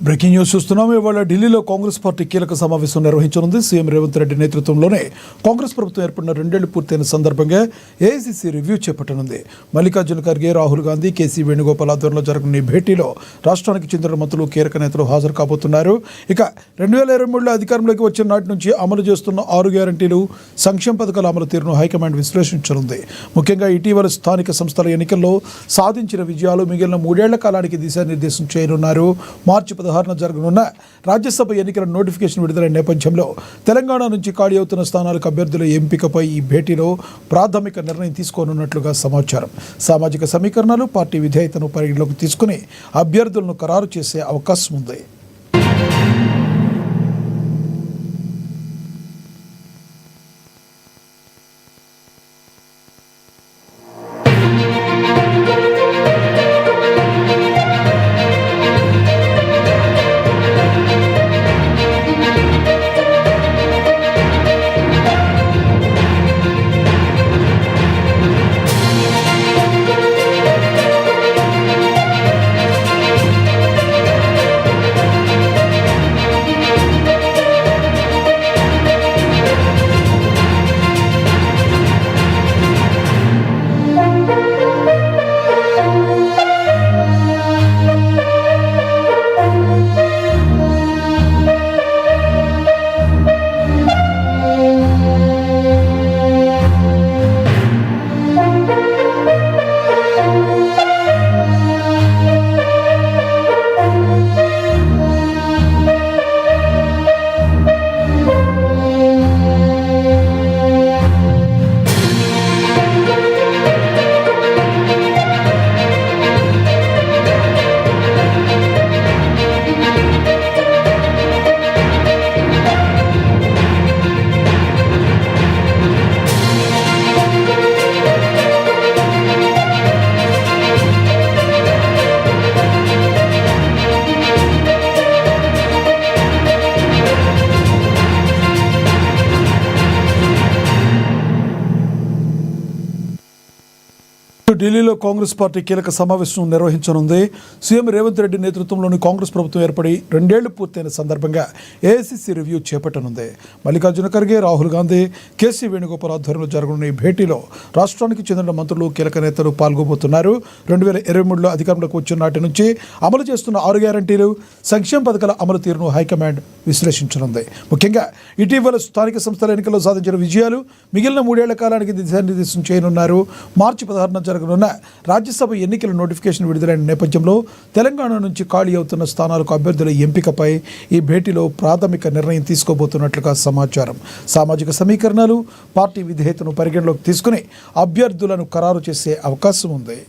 Breaking news చూస్తున్నాము. ఇవాళ ఢిల్లీలో కాంగ్రెస్ పార్టీ కీలక సమావేశం నిర్వహించనుంది. సీఎం రేవంత్ రెడ్డి నేతృత్వంలోనే కాంగ్రెస్ ప్రభుత్వం ఏర్పడిన 2 ఏళ్లు పూర్తయిన సందర్భంగా ఏఐసీసీ రివ్యూ చేపట్టనుంది. మల్లికార్జున ఖర్గే, రాహుల్ గాంధీ, కేసీ వేణుగోపాల్ ఆధ్వర్యంలో జరగనున్న ఈ భేటీలో రాష్ట్రానికి చెందిన మంత్రులు, కీలక నేతలు హాజరు కాబోతున్నారు. ఇక 2023లో అధికారంలోకి వచ్చిన నాటి నుంచి అమలు చేస్తున్న 6 గ్యారంటీలు, సంక్షేమ పథకాల అమలు తీరును హైకమాండ్ విశ్లేషించనుంది. ముఖ్యంగా ఇటీవల స్థానిక సంస్థల ఎన్నికల్లో సాధించిన విజయాలు, మిగిలిన 3 ఏళ్ల కాలానికి దిశానిర్దేశం చేయనున్నారు. మార్చి 16న జరగనున్న రాజ్యసభ ఎన్నికల నోటిఫికేషన్ విడుదలైన నేపథ్యంలో తెలంగాణ నుంచి ఖాళీ అవుతున్న స్థానాలకు అభ్యర్థుల ఎంపికపై ఈ భేటీలో ప్రాథమిక నిర్ణయం తీసుకోనున్నట్లుగా సమాచారం. సామాజిక సమీకరణలు, పార్టీ విధేయతను పరిగణలోకి తీసుకుని అభ్యర్థులను ఖరారు చేసే అవకాశం ఉంది. ఢిల్లీలో కాంగ్రెస్ పార్టీ కీలక సమావేశం నిర్వహించనుంది. సీఎం రేవంత్ రెడ్డి నేతృత్వంలోని కాంగ్రెస్ ప్రభుత్వం ఏర్పడి 2 ఏళ్లు పూర్తయిన సందర్భంగా ఏఐసీసీ రివ్యూ చేపట్టనుంది. మల్లికార్జున ఖర్గే, రాహుల్ గాంధీ, కేసీ వేణుగోపాల్ ఆధ్వర్యంలో జరగనున్న ఈ భేటీలో రాష్ట్రానికి చెందిన మంత్రులు, కీలక నేతలు పాల్గొబోతున్నారు. 2023లో అధికారంలోకి వచ్చిన నాటి నుంచి అమలు చేస్తున్న 6 గ్యారంటీలు, సంక్షేమ పథకాల అమలు తీరును హైకమాండ్ విశ్లేషించనుంది. ముఖ్యంగా ఇటీవల స్థానిక సంస్థల ఎన్నికల్లో సాధించిన విజయాలు, మిగిలిన 3 ఏళ్ల కాలానికి దిశానిర్దేశం చేయనున్నారు. మార్చి 16న జరగనున్న రాజ్యసభ ఎన్నికల నోటిఫికేషన్ విడుదలైన నేపథ్యంలో తెలంగాణ నుంచి ఖాళీ అవుతున్న స్థానాలకు అభ్యర్థుల ఎంపికపై ఈ భేటీలో ప్రాథమిక నిర్ణయం తీసుకోబోతున్నట్లుగా సమాచారం. సామాజిక సమీకరణలు, పార్టీ విధేయతను పరిగణలోకి తీసుకుని అభ్యర్థులను ఖరారు చేసే అవకాశం ఉంది.